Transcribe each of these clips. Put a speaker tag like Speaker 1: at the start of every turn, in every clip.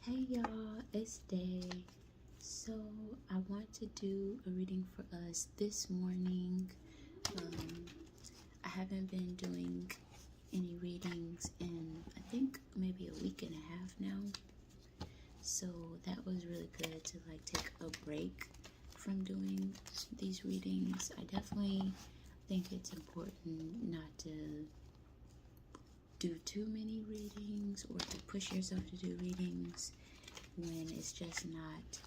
Speaker 1: Hey y'all, it's Day. So I want to do a reading for us this morning. I haven't been doing any readings in I think maybe a week and a half now. So that was really good to take a break from doing these readings. I definitely think it's important not to do too many readings or to push yourself to do readings when it's just not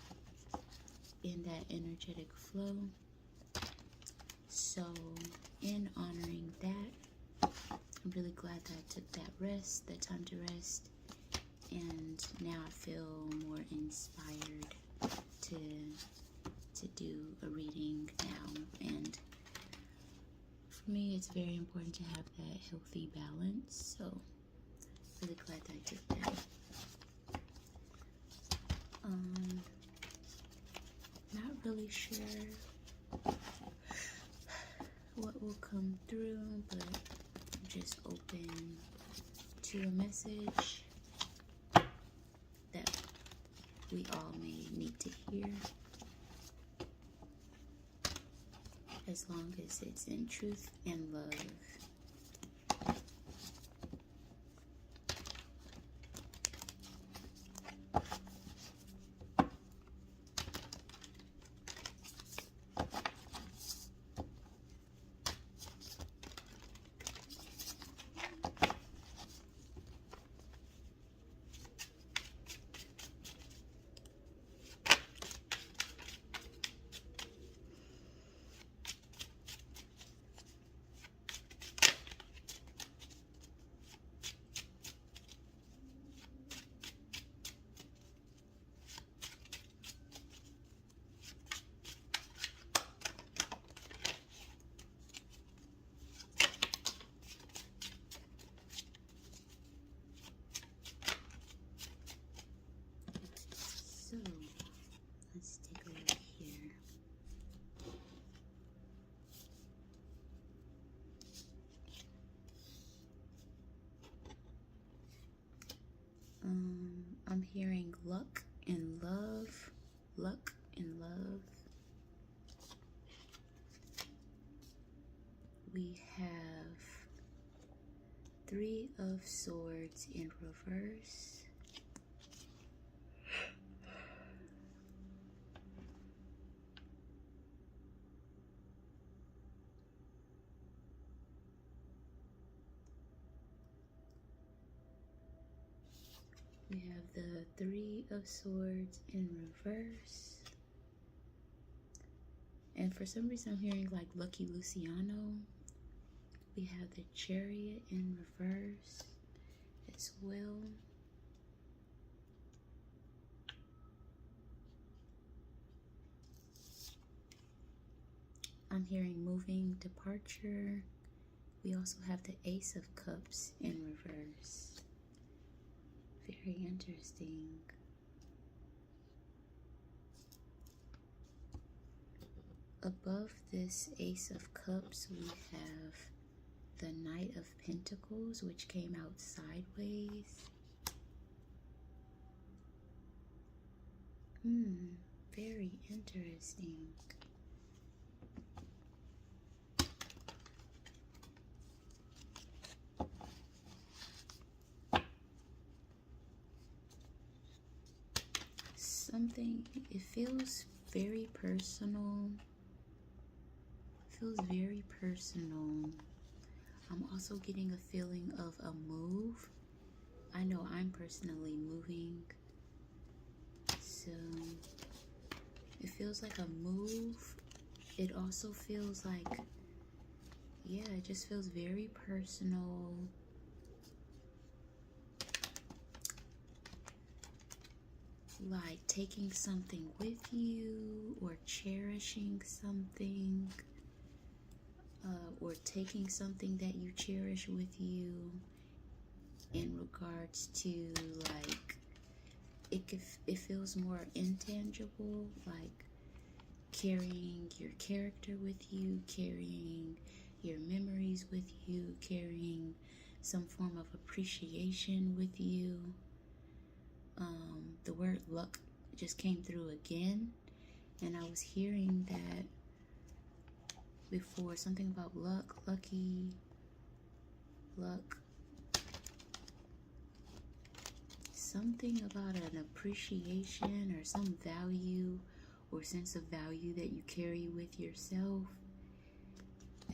Speaker 1: in that energetic flow. So in honoring that, I'm really glad that I took that time to rest, and now I feel more inspired to do a reading now. And for me, it's very important to have that healthy balance, so really glad that I did that. Not really sure what will come through, but I'm just open to a message that we all may need to hear, as long as it's in truth and love. So let's take a look here. I'm hearing luck and love. Luck and love. We have Three of Swords in reverse. We have the Three of Swords in reverse. And for some reason I'm hearing like Lucky Luciano. We have the Chariot in reverse as well. I'm hearing moving, departure. We also have the Ace of Cups in reverse. Very interesting. Above this Ace of Cups, we have the Knight of Pentacles, which came out sideways. Very interesting. It feels very personal. Feels very personal. I'm also getting a feeling of a move. I know I'm personally moving. So it feels like a move. It also feels like, yeah, it just feels very personal. Like taking something with you, or cherishing something, or taking something that you cherish with you, in regards to like it feels more intangible, like carrying your character with you, carrying your memories with you, carrying some form of appreciation with you. The luck just came through again. And I was hearing that before, something about luck, lucky, luck. Something about an appreciation or some value or sense of value that you carry with yourself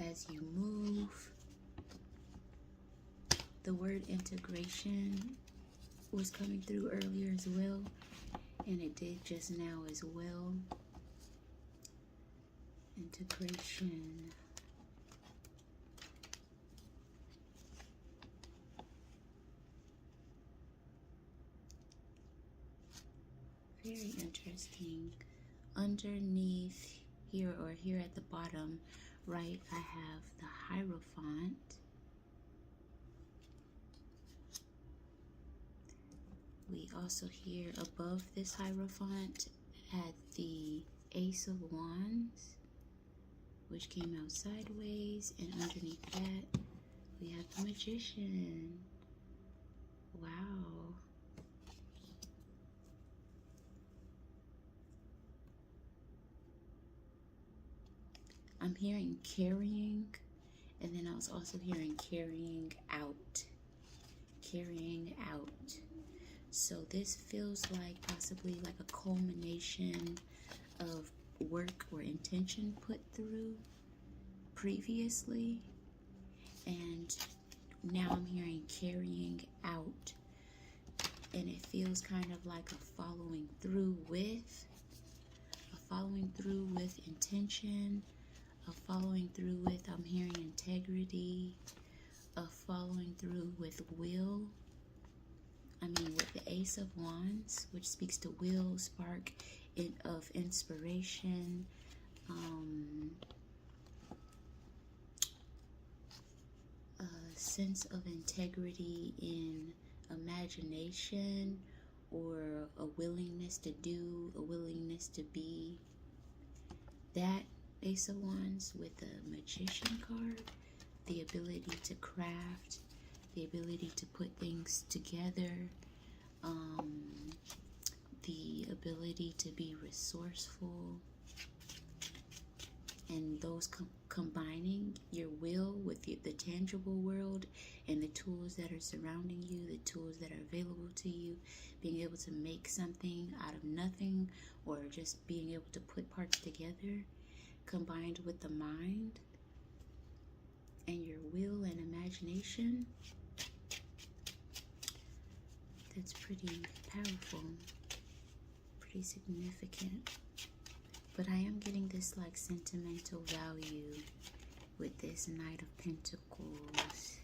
Speaker 1: as you move. The word integration was coming through earlier as well, and it did just now as well. Integration. Very interesting. Underneath here, or here at the bottom right, I have the Hierophant. We also hear above this Hierophant at the Ace of Wands, which came out sideways, and underneath that we have the Magician. Wow. I'm hearing carrying, and then I was also hearing carrying out. Carrying out. So this feels like possibly like a culmination of work or intention put through previously, and now I'm hearing carrying out, and it feels kind of like a following through with intention, a following through with, I'm hearing integrity, a following through with will. I mean, with the Ace of Wands, which speaks to will, spark of inspiration, a sense of integrity in imagination, or a willingness to do, a willingness to be. That Ace of Wands with the Magician card, the ability to craft, the ability to put things together, the ability to be resourceful, and those combining your will with the tangible world and the tools that are surrounding you, the tools that are available to you, being able to make something out of nothing, or just being able to put parts together, combined with the mind and your will and imagination. That's pretty powerful, pretty significant. But I am getting this like sentimental value with this Knight of Pentacles.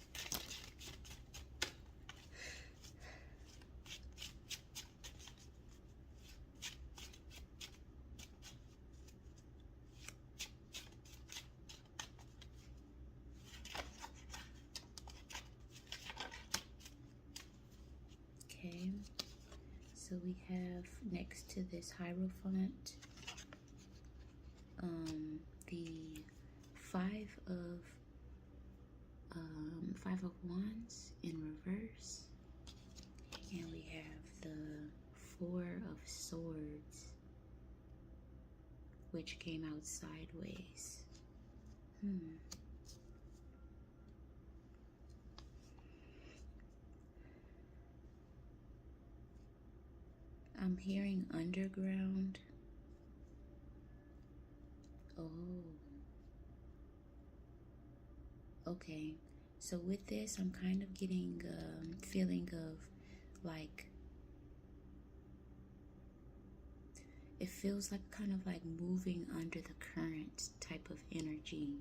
Speaker 1: Okay, so we have next to this Hierophant, the Five of Wands in reverse, and we have the Four of Swords, which came out sideways. I'm hearing underground. Oh. Okay. So with this, I'm kind of getting a feeling of like, it feels like kind of like moving under the current type of energy,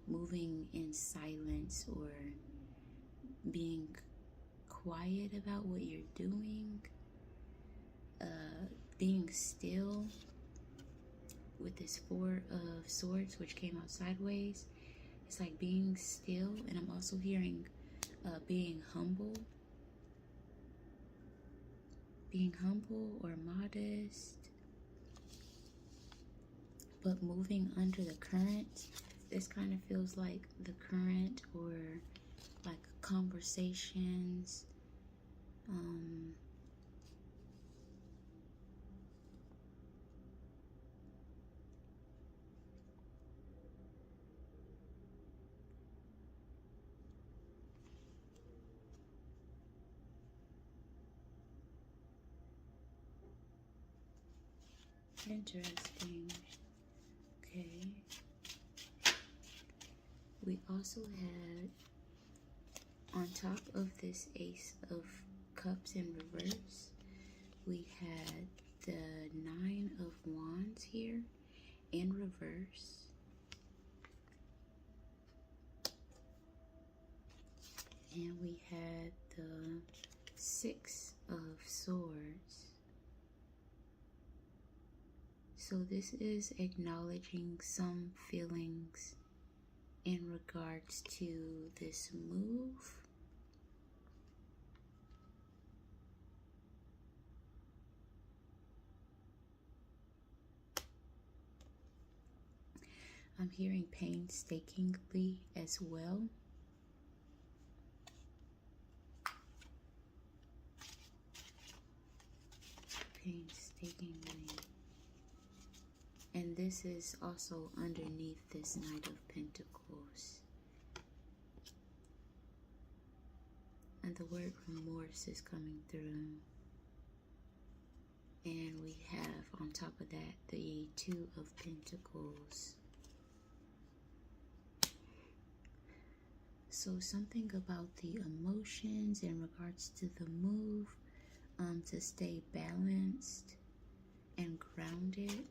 Speaker 1: moving in silence, or being quiet about what you're doing, being still with this Four of Swords, which came out sideways. It's like being still, and I'm also hearing being humble or modest, but moving under the current. This kind of feels like the current, or like conversations, Interesting. Okay. We also had, on top of this Ace of Cups in reverse, we had the Nine of Wands here in reverse. And we had the Six of Swords. So this is acknowledging some feelings in regards to this move. I'm hearing painstakingly as well. Painstakingly. And this is also underneath this Knight of Pentacles. And the word remorse is coming through. And we have on top of that the Two of Pentacles. So something about the emotions in regards to the move, to stay balanced and grounded.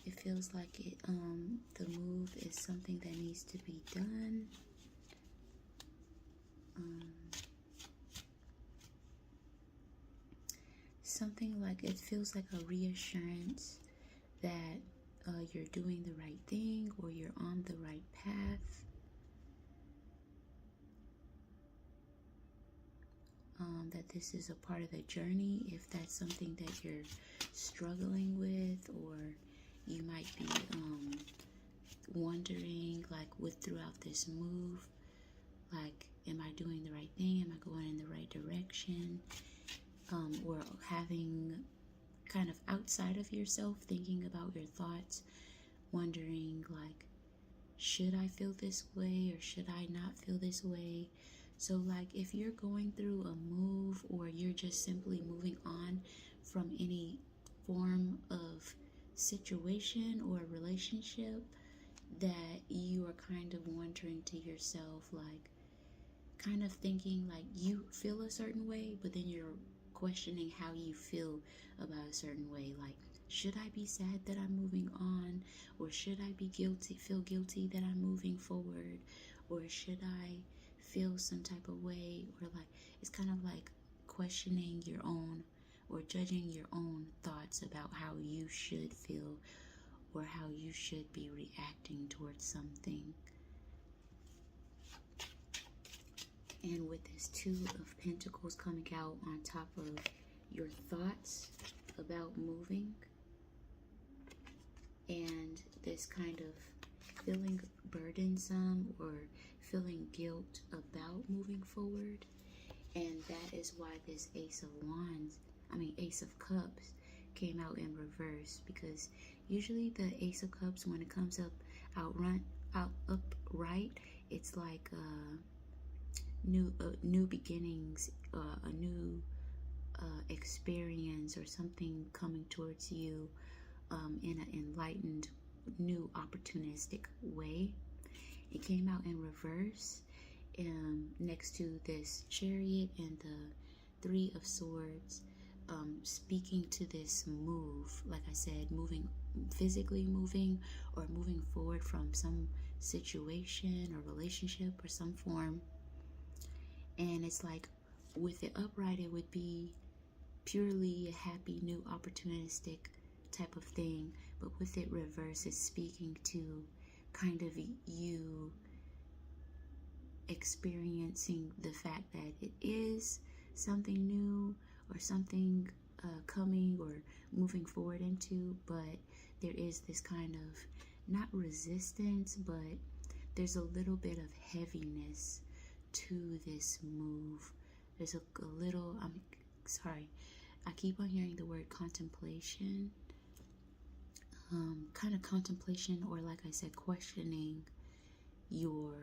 Speaker 1: It feels like it, the move is something that needs to be done. Something like, it feels like a reassurance that you're doing the right thing or you're on the right path. That this is a part of the journey, if that's something that you're struggling with, or you might be wondering, like, throughout this move, like, am I doing the right thing? Am I going in the right direction? Or having kind of outside of yourself, thinking about your thoughts, wondering, like, should I feel this way or should I not feel this way? So, like, if you're going through a move, or you're just simply moving on from any form of situation or relationship, that you are kind of wondering to yourself, like, kind of thinking like you feel a certain way, but then you're questioning how you feel about a certain way. Like, should I be sad that I'm moving on, or should I be feel guilty that I'm moving forward, or should I feel some type of way? Or, like, it's kind of like questioning your own, or judging your own thoughts about how you should feel, or how you should be reacting towards something. And with this Two of Pentacles coming out on top of your thoughts about moving, and this kind of feeling burdensome or feeling guilt about moving forward. And that is why this Ace of Cups came out in reverse, because usually the Ace of Cups, when it comes up upright, it's like new beginnings, a new experience, or something coming towards you in an enlightened, new, opportunistic way. It came out in reverse, next to this Chariot and the Three of Swords, speaking to this move. Like I said, physically moving, or moving forward from some situation or relationship or some form. And it's like, with it upright, it would be purely a happy, new, opportunistic type of thing. But with it reversed, it's speaking to kind of you experiencing the fact that it is something new, or something coming or moving forward into, but there is this kind of, not resistance, but there's a little bit of heaviness to this move. There's a little, I keep on hearing the word contemplation, kind of contemplation, or like I said, questioning your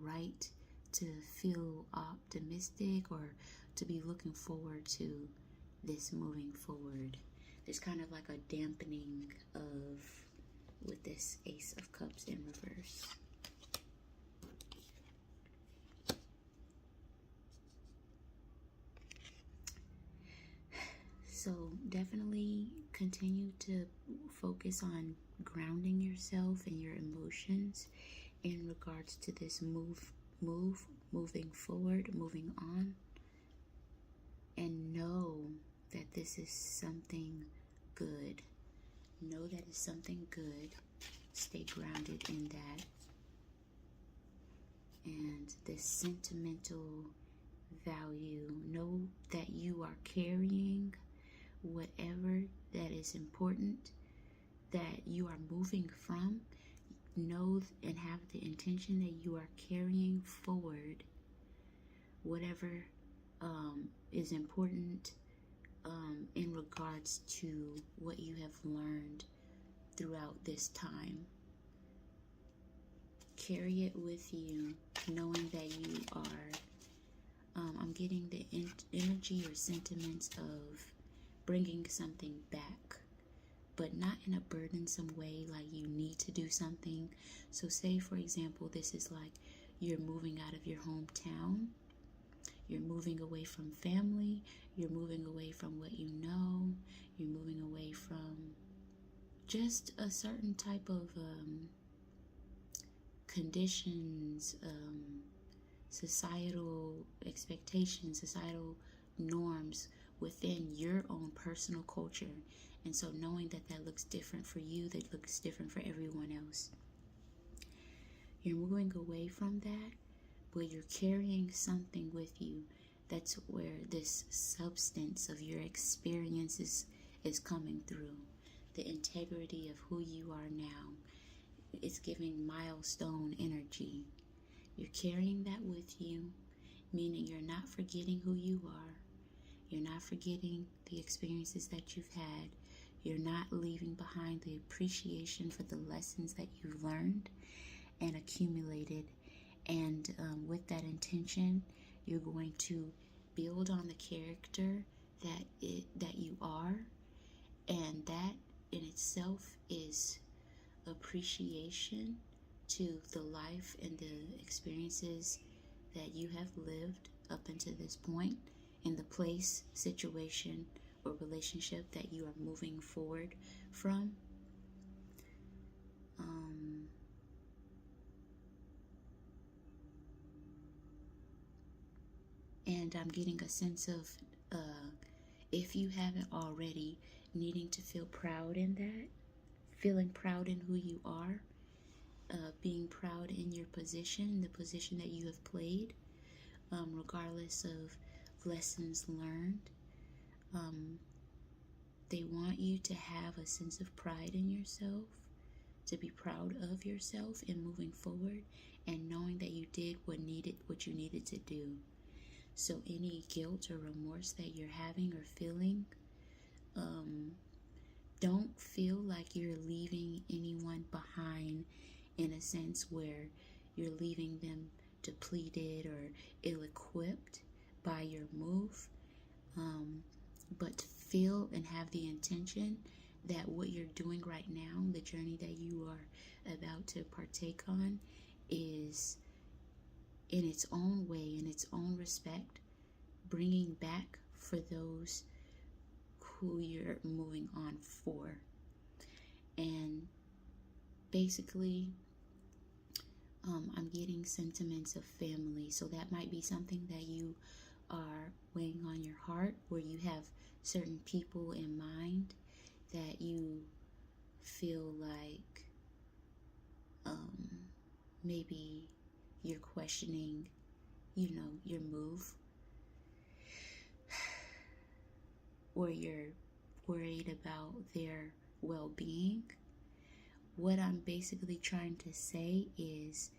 Speaker 1: right to feel optimistic or to be looking forward to this moving forward. There's kind of like a dampening of with this Ace of Cups in reverse. So definitely continue to focus on grounding yourself and your emotions in regards to this moving forward, moving on. And know that this is something good. Know that it's something good. Stay grounded in that. And this sentimental value. Know that you are carrying whatever that is important, that you are moving from. Know and have the intention that you are carrying forward whatever is important in regards to what you have learned throughout this time. Carry it with you, knowing that you are, I'm getting the energy or sentiments of bringing something back, but not in a burdensome way, like you need to do something. So say, for example, this is like you're moving out of your hometown. You're moving away from family. You're moving away from what you know. You're moving away from just a certain type of conditions, societal expectations, societal norms within your own personal culture. And so knowing that that looks different for you, that looks different for everyone else. You're moving away from that, but you're carrying something with you. That's where this substance of your experiences is coming through. The integrity of who you are now. It's giving milestone energy. You're carrying that with you, meaning you're not forgetting who you are. You're not forgetting the experiences that you've had. You're not leaving behind the appreciation for the lessons that you've learned and accumulated. And with that intention, you're going to build on the character that you are. And that in itself is appreciation to the life and the experiences that you have lived up until this point, in the place, situation, or relationship that you are moving forward from. And I'm getting a sense of, if you haven't already, needing to feel proud in that, feeling proud in who you are, being proud in your position, the position that you have played, regardless of lessons learned. They want you to have a sense of pride in yourself, to be proud of yourself in moving forward, and knowing that you did what you needed to do. So any guilt or remorse that you're having or feeling, don't feel like you're leaving anyone behind, in a sense where you're leaving them depleted or ill-equipped by your move. But feel and have the intention that what you're doing right now, the journey that you are about to partake on, is in its own way, in its own respect, bringing back for those who you're moving on for. And basically, I'm getting sentiments of family. So that might be something that you are weighing on your heart, where you have certain people in mind that you feel like maybe you're questioning, your move, or you're worried about their well-being. What I'm basically trying to say is,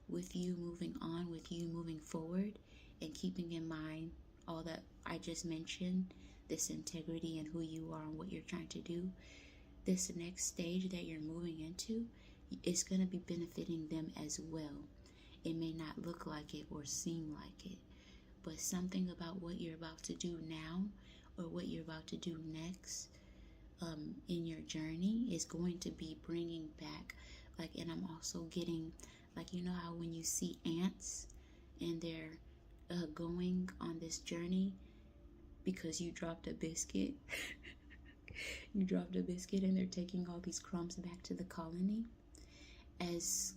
Speaker 1: with you moving on, with you moving forward, and keeping in mind all that I just mentioned, this integrity and who you are and what you're trying to do, this next stage that you're moving into is going to be benefiting them as well. It may not look like it or seem like it, but something about what you're about to do now or what you're about to do next in your journey is going to be bringing back, like, and I'm also getting, like, you know how when you see ants and they're going on this journey because you dropped a biscuit. You dropped a biscuit and they're taking all these crumbs back to the colony. As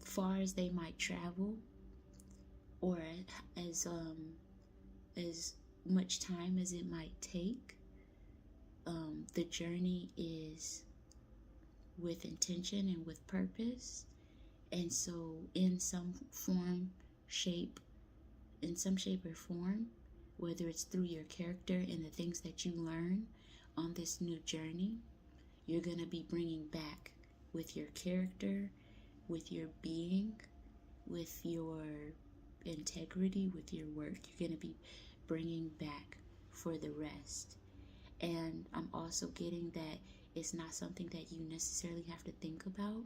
Speaker 1: far as they might travel, or as much time as it might take, the journey is with intention and with purpose. And so in some shape or form, whether it's through your character and the things that you learn on this new journey, you're going to be bringing back with your character, with your being, with your integrity, with your work. You're going to be bringing back for the rest. And I'm also getting that it's not something that you necessarily have to think about,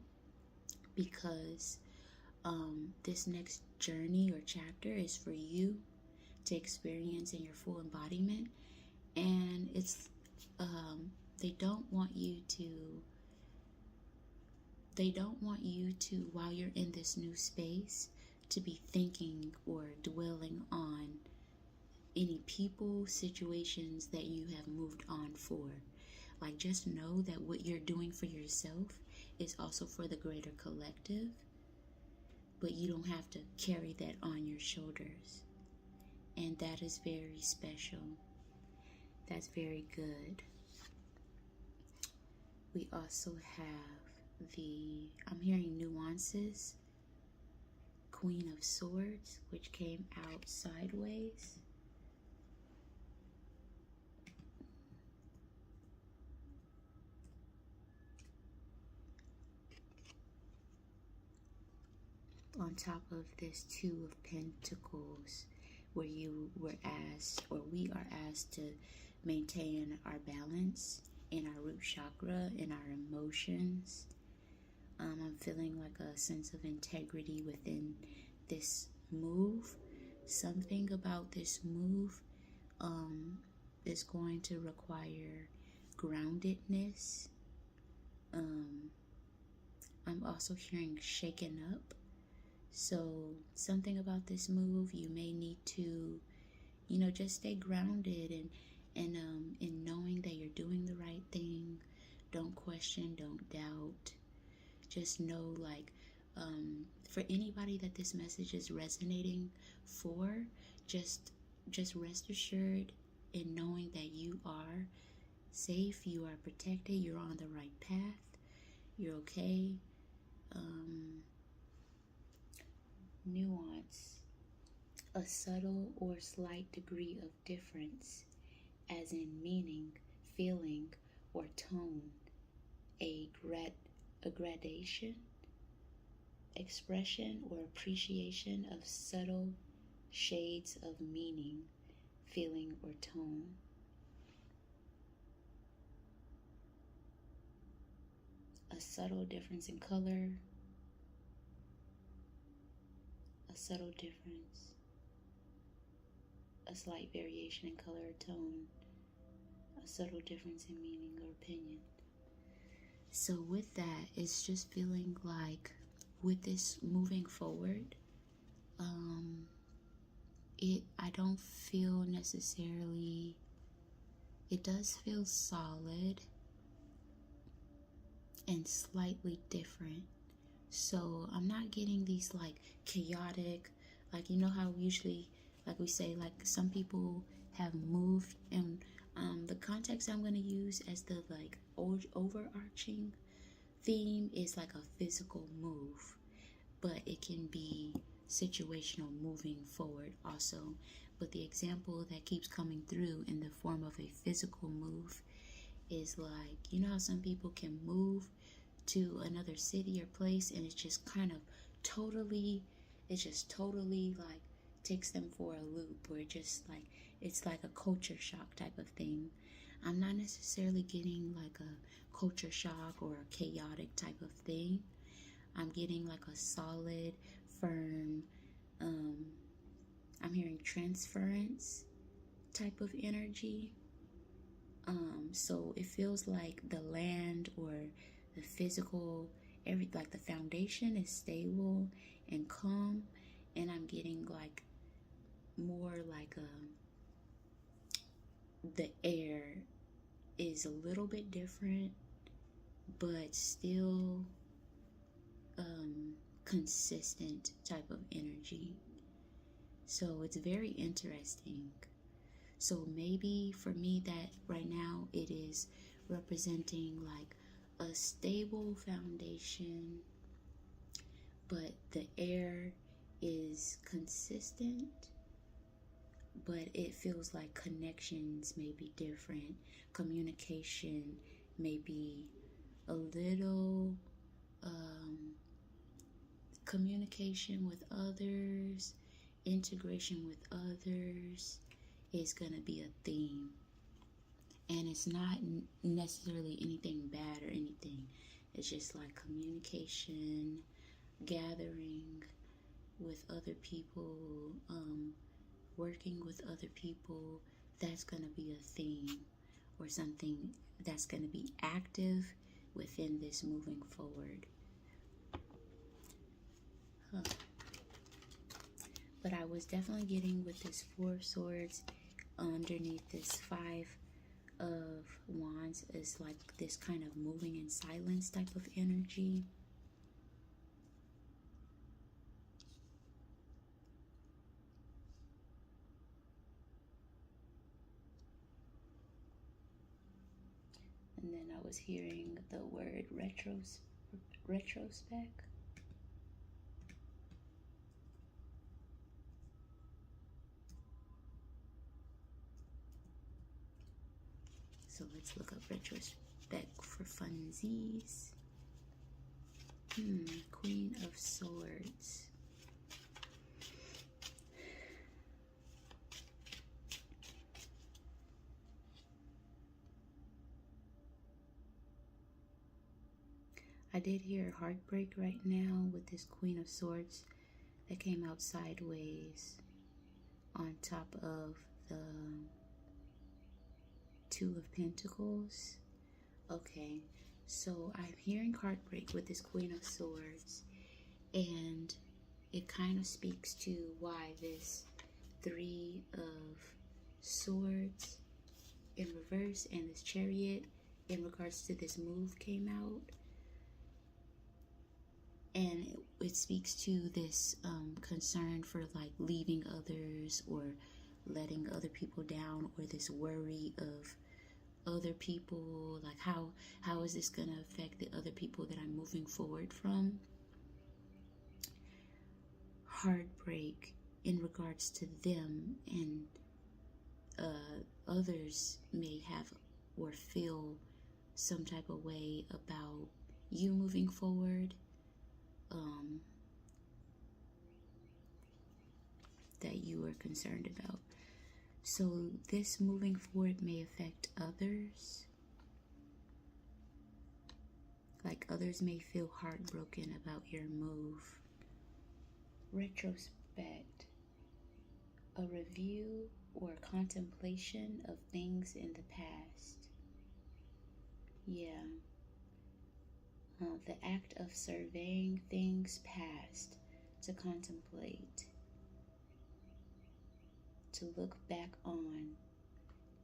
Speaker 1: because this next journey or chapter is for you to experience in your full embodiment. And it's they don't want you to, while you're in this new space, to be thinking or dwelling on any people, situations that you have moved on for. Like, just know that what you're doing for yourself is also for the greater collective, but you don't have to carry that on your shoulders. And that is very special. That's very good. We also have I'm hearing nuances, Queen of Swords, which came out sideways. On top of this Two of Pentacles, where you were asked, or we are asked, to maintain our balance in our root chakra, in our emotions. I'm feeling like a sense of integrity within this move. Something about this move is going to require groundedness. I'm also hearing shaken up. So something about this move, you may need to, just stay grounded and in knowing that you're doing the right thing. Don't question, don't doubt. Just know, like, for anybody that this message is resonating for, just rest assured in knowing that you are safe, you are protected, you're on the right path, you're okay. Nuance, a subtle or slight degree of difference, as in meaning, feeling, or tone, a gradation, expression, or appreciation of subtle shades of meaning, feeling, or tone. A subtle difference in color, a subtle difference, a slight variation in color or tone, a subtle difference in meaning or opinion. So with that, it's just feeling like with this moving forward, I don't feel necessarily, it does feel solid and slightly different. So I'm not getting these like chaotic, like, how usually, like we say, like some people have moved, and the context I'm going to use as the like overarching theme is like a physical move, but it can be situational moving forward also. But the example that keeps coming through in the form of a physical move is like, how some people can move to another city or place and it's just totally like takes them for a loop, or just like it's like a culture shock type of thing. I'm not necessarily getting like a culture shock or a chaotic type of thing. I'm getting like a solid, firm, transference type of energy. So it feels like the land or the physical, like the foundation is stable and calm, and I'm getting like more like the air is a little bit different, but still consistent type of energy. So it's very interesting. So maybe for me that right now it is representing like a stable foundation, but the air is consistent, but it feels like connections may be different. Communication may be a little, communication with others, integration with others is going to be a theme. And it's not necessarily anything bad or anything. It's just like communication, gathering with other people, working with other people. That's going to be a theme or something that's going to be active within this moving forward. But I was definitely getting with this 4 of Swords underneath this 5 of Wands is like this kind of moving in silence type of energy. And then I was hearing the word retrospect. So let's look up retrospect for funsies. Queen of Swords. I did hear heartbreak right now with this Queen of Swords that came out sideways on top of the 2 of Pentacles. Okay, so I'm hearing heartbreak with this Queen of Swords, and it kind of speaks to why this 3 of Swords in reverse and this Chariot in regards to this move came out. And it speaks to this concern for like leaving others or letting other people down, or this worry of other people, like how is this going to affect the other people that I'm moving forward from. Heartbreak in regards to them, and others may have or feel some type of way about you moving forward, that you are concerned about. So this moving forward may affect others. Like others may feel heartbroken about your move. Retrospect. A review or contemplation of things in the past. Yeah. The act of surveying things past, to contemplate, to look back on.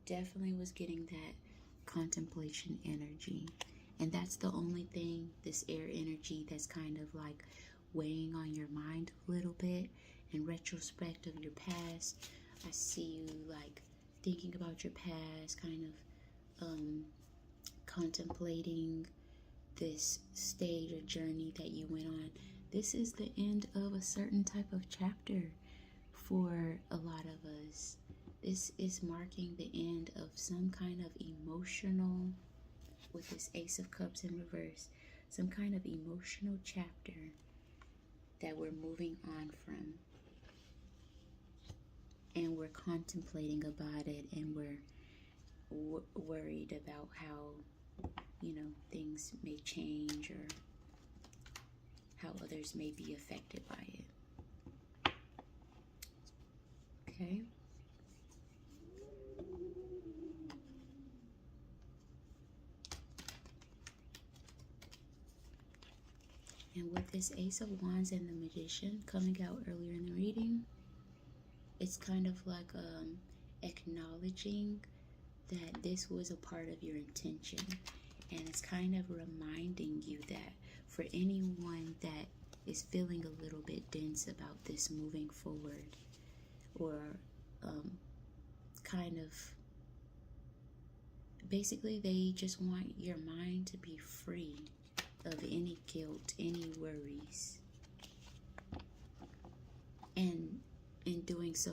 Speaker 1: Definitely was getting that contemplation energy. And that's the only thing, this air energy, that's kind of like weighing on your mind a little bit. In retrospect of your past, I see you like thinking about your past, kind of contemplating this stage or journey that you went on. This is the end of a certain type of chapter for a lot of us. This is marking the end of some kind of emotional, with this Ace of Cups in reverse, some kind of emotional chapter that we're moving on from. And we're contemplating about it, and we're worried about how, things may change or how others may be affected by it. Okay. Okay. And with this Ace of Wands and the Magician coming out earlier in the reading, it's kind of like acknowledging that this was a part of your intention. And it's kind of reminding you that for anyone that is feeling a little bit dense about this moving forward, or kind of basically they just want your mind to be free of any guilt, any worries. And in doing so,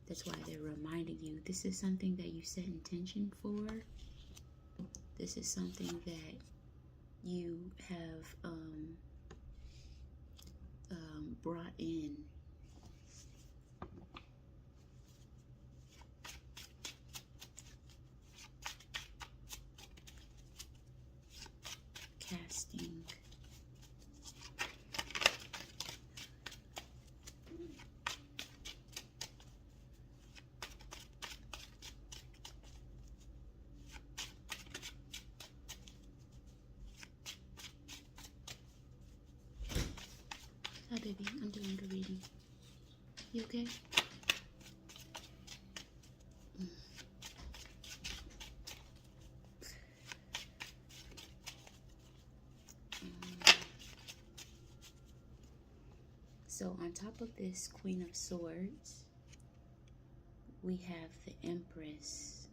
Speaker 1: that's why they're reminding you this is something that you set intention for. This is something that you have brought in. Casting. Hi, baby. I'm doing the reading. You okay? So on top of this Queen of Swords, we have the Empress.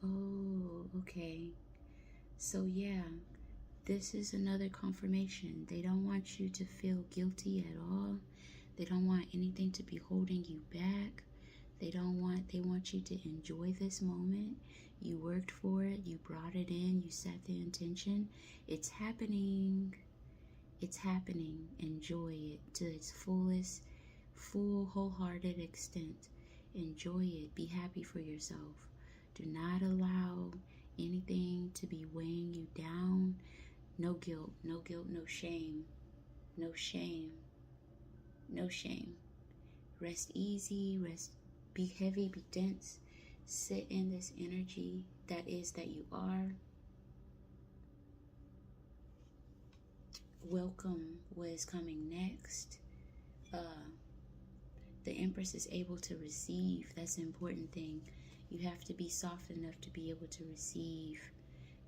Speaker 1: Oh, okay. So yeah, this is another confirmation. They don't want you to feel guilty at all. They don't want anything to be holding you back. They want you to enjoy this moment. You worked for it, you brought it in, you set the intention. It's happening. It's happening. Enjoy it to its fullest, full, wholehearted extent. Enjoy it. Be happy for yourself. Do not allow anything to be weighing you down. No guilt, no guilt, no shame. No shame. No shame. Rest easy, be heavy, be dense. Sit in this energy that you are. Welcome what is coming next. The Empress is able to receive. That's an important thing. You have to be soft enough to be able to receive.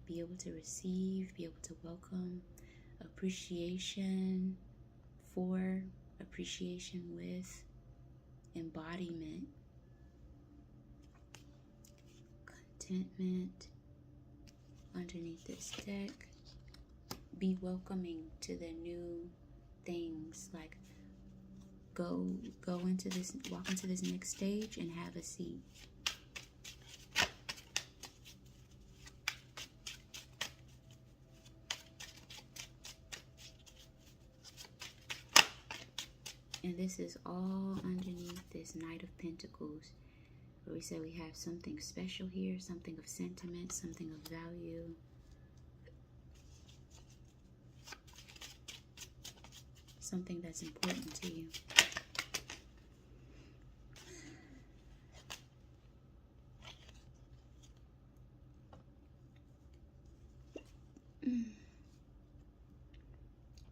Speaker 1: Be able to receive, be able to welcome. Appreciation for, appreciation with, embodiment, contentment. Underneath this deck, be welcoming to the new things. Like walk into this next stage and have a seat. And this is all underneath this Knight of Pentacles, where we say we have something special here, something of sentiment, something of value. Something that's important to you.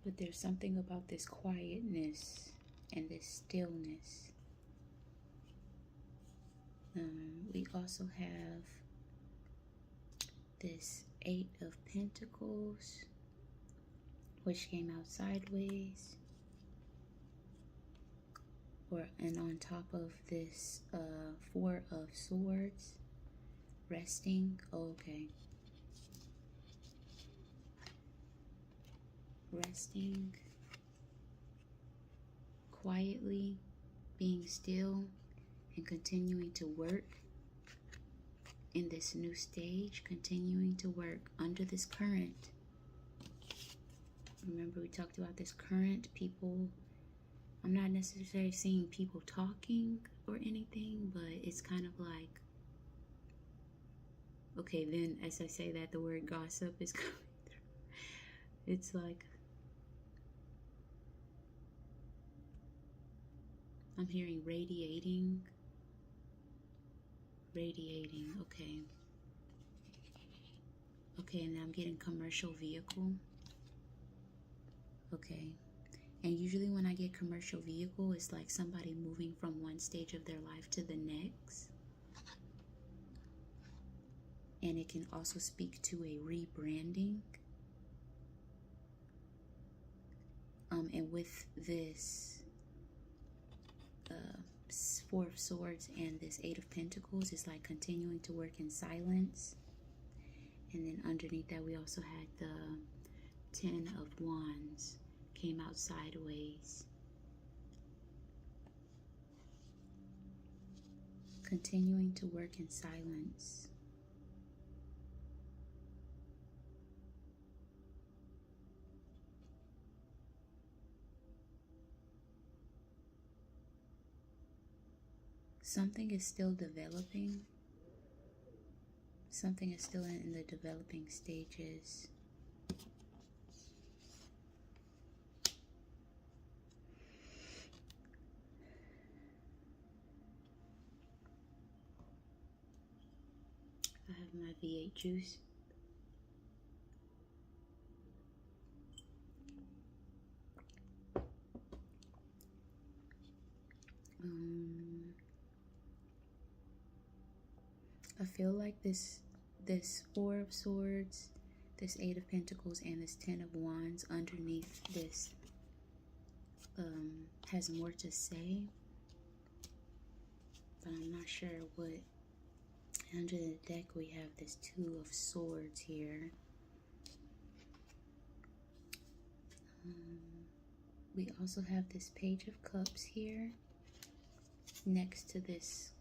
Speaker 1: But there's something about this quietness and this stillness. We also have this Eight of Pentacles, which came out sideways. And on top of this Four of Swords, resting. Oh, okay. Resting, quietly, being still, and continuing to work in this new stage, continuing to work under this current. Remember, we talked about this current. People, I'm not necessarily seeing people talking or anything, but it's kind of like, okay, then as I say that, the word gossip is coming through. It's like, I'm hearing radiating. Radiating, okay. Okay, and I'm getting commercial vehicle. Okay. And usually when I get commercial vehicle, it's like somebody moving from one stage of their life to the next. And it can also speak to a rebranding. And with this Four of Swords and this Eight of Pentacles, it's like continuing to work in silence. And then underneath that, we also had the Ten of Wands came out sideways. Continuing to work in silence. Something is still developing. Something is still in the developing stages. I have my V8 juice. I feel like this Four of Swords, this Eight of Pentacles, and this Ten of Wands underneath this has more to say, but I'm not sure what. Under the deck we have this Two of Swords here. We also have this Page of Cups here next to this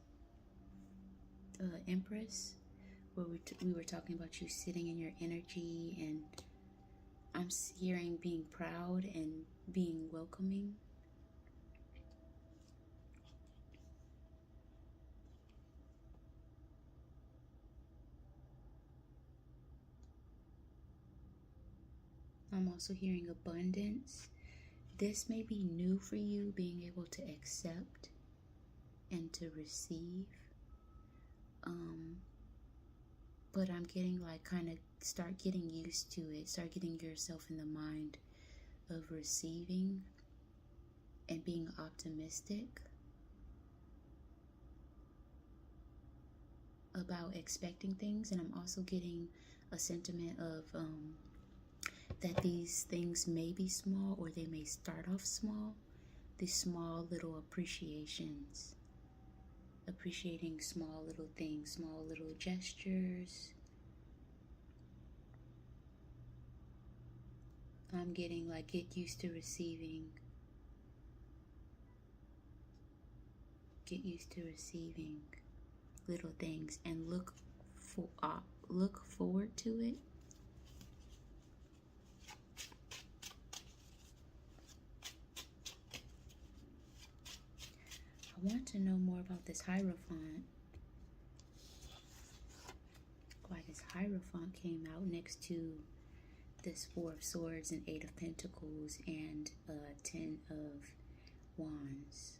Speaker 1: Empress, where we were talking about you sitting in your energy, and I'm hearing being proud and being welcoming. I'm also hearing abundance. This may be new for you, being able to accept and to receive. But I'm getting like kind of start getting used to it. Start getting yourself in the mind of receiving and being optimistic about expecting things. And I'm also getting a sentiment of that these things may be small, or they may start off small. These small little appreciations. Appreciating small little things, small little gestures. I'm getting like get used to receiving. Get used to receiving little things and look forward to it. I want to know more about this Hierophant. Why this Hierophant came out next to this Four of Swords and Eight of Pentacles and Ten of Wands.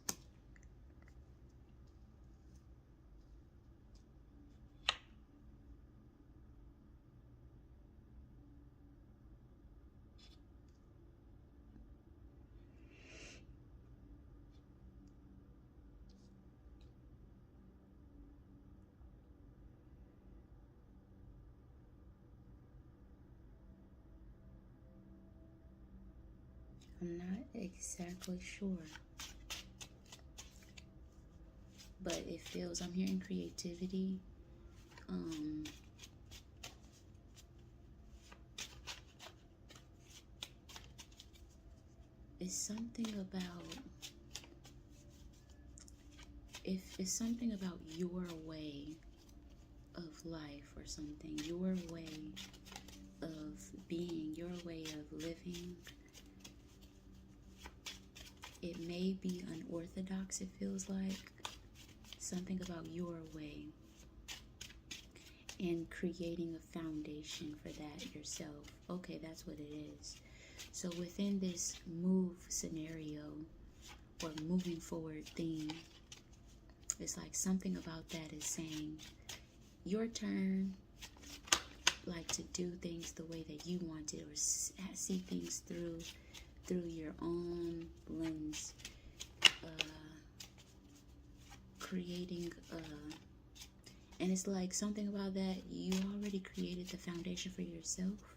Speaker 1: I'm not exactly sure, but it feels, I'm hearing creativity. It's something about, if it's something about your way of life or something, your way of being, your way of living. It may be unorthodox, it feels like. Something about your way. And creating a foundation for that yourself. Okay, that's what it is. So within this move scenario, or moving forward theme. It's like something about that is saying your turn, like to do things the way that you want it, or see things through your own lens, creating and it's like something about that you already created the foundation for yourself,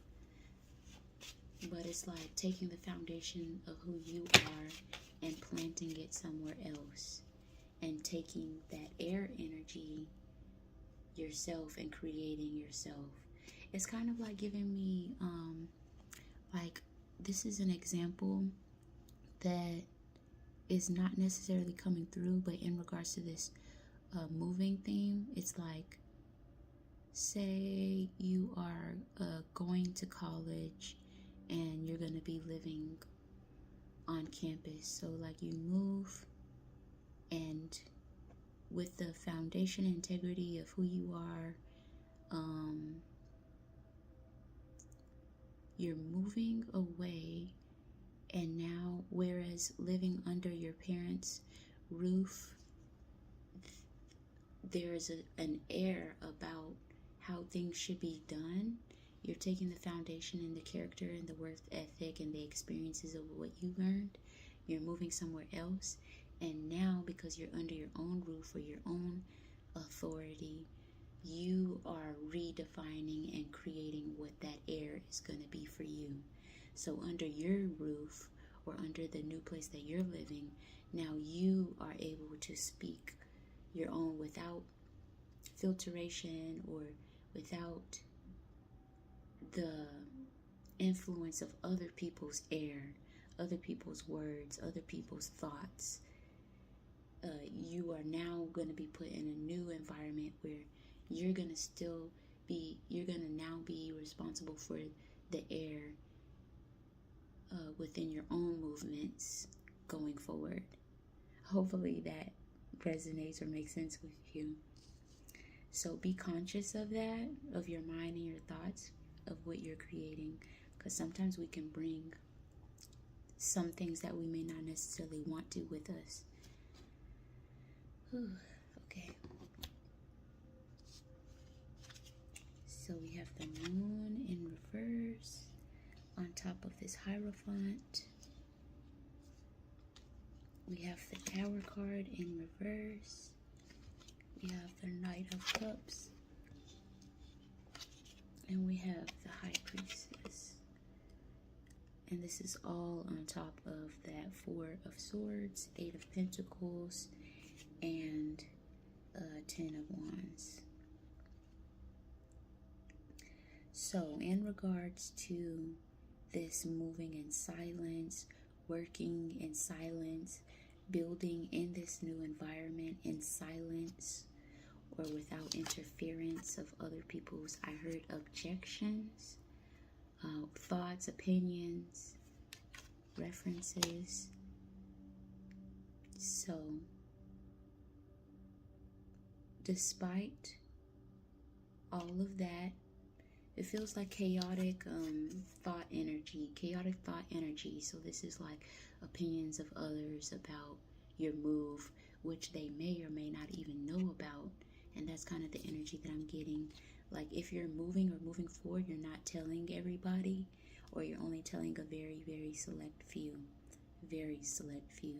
Speaker 1: but it's like taking the foundation of who you are and planting it somewhere else, and taking that air energy yourself and creating yourself. It's kind of like giving me like, this is an example that is not necessarily coming through, but in regards to this moving theme, it's like, say you are going to college and you're going to be living on campus. So like you move, and with the foundation and integrity of who you are, you're moving away, and now, whereas living under your parents' roof, there's an air about how things should be done. You're taking the foundation and the character and the work ethic and the experiences of what you learned. You're moving somewhere else, and now, because you're under your own roof or your own authority, you are redefining and creating what that air is going to be for you. So under your roof, or under the new place that you're living, now you are able to speak your own without filtration, or without the influence of other people's air, other people's words, other people's thoughts. You are now going to be put in a new environment where you're going to now be responsible for the air within your own movements going forward. Hopefully that resonates or makes sense with you. So be conscious of that, of your mind and your thoughts, of what you're creating, because sometimes we can bring some things that we may not necessarily want to with us. Okay. So we have the moon in reverse on top of this Hierophant. We have the Tower card in reverse. We have the Knight of Cups. And we have the High Priestess. And this is all on top of that Four of Swords, Eight of Pentacles, and 10 of Wands. So in regards to this moving in silence, working in silence, building in this new environment in silence, or without interference of other people's, I heard objections, thoughts, opinions, references. So despite all of that, it feels like chaotic thought energy. So this is like opinions of others about your move, which they may or may not even know about. And that's kind of the energy that I'm getting. Like if you're moving or moving forward, you're not telling everybody, or you're only telling a very, very select few. Very select few.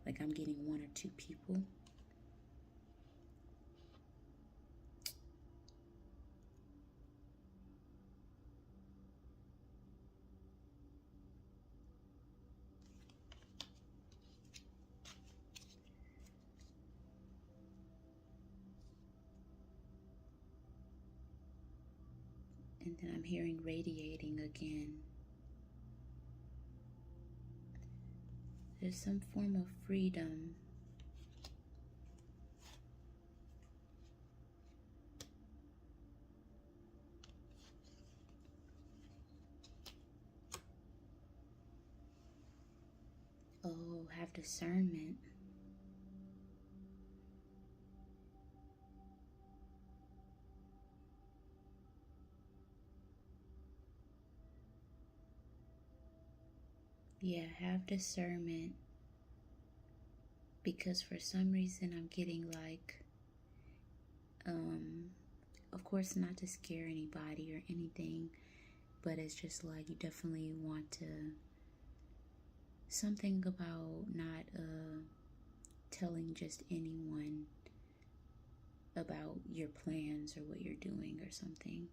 Speaker 1: Like I'm getting one or two people. And then I'm hearing radiating again. There's some form of freedom. Oh, have discernment. Yeah, have discernment. because for some reason I'm getting like, of course not to scare anybody or anything, but it's just like you definitely want to, something about not telling just anyone about your plans or what you're doing or something.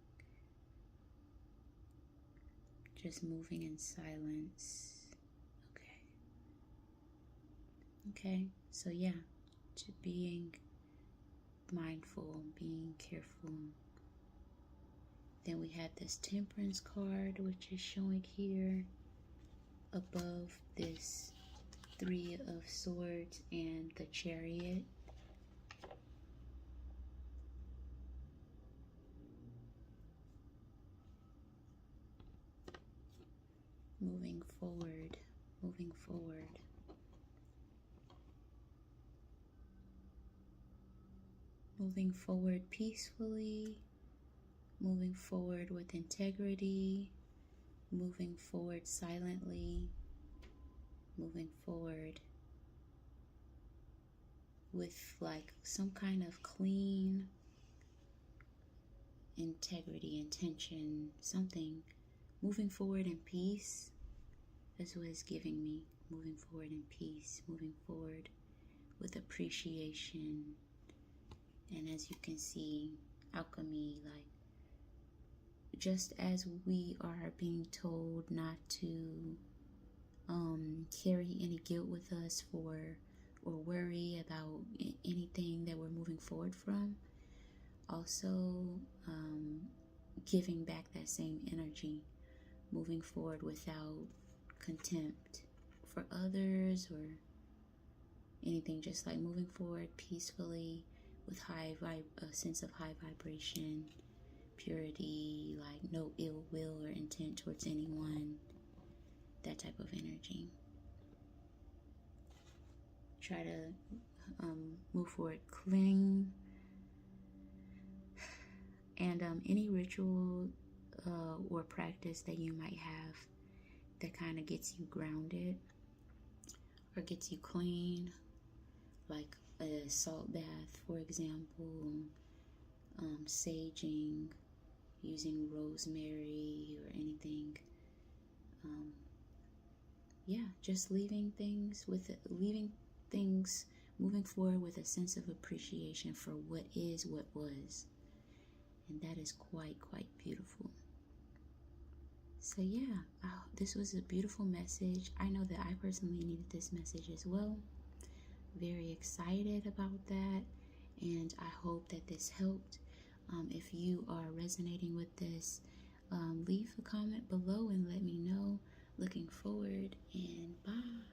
Speaker 1: Just moving in silence. Okay, so yeah, to being mindful, being careful. Then we have this temperance card, which is showing here above this 3 of Swords and the Chariot. Moving forward, moving forward. Moving forward peacefully, moving forward with integrity, moving forward silently, moving forward with like some kind of clean integrity, intention, something. Moving forward in peace. That's what it's giving me. Moving forward in peace, moving forward with appreciation. And as you can see, alchemy, like just as we are being told not to carry any guilt with us for or worry about anything that we're moving forward from, also giving back that same energy, moving forward without contempt for others or anything, just like moving forward peacefully with a sense of high vibration, purity, like no ill will or intent towards anyone, that type of energy. Try to move forward clean, and any ritual or practice that you might have that kind of gets you grounded or gets you clean, like a salt bath, for example, saging, using rosemary or anything. Yeah, just leaving things, moving forward with a sense of appreciation for what is, what was. And that is quite beautiful. So yeah, this was a beautiful message. I know that I personally needed this message as well. Very excited about that, and I hope that this helped. If you are resonating with this, leave a comment below and let me know. Looking forward, and bye.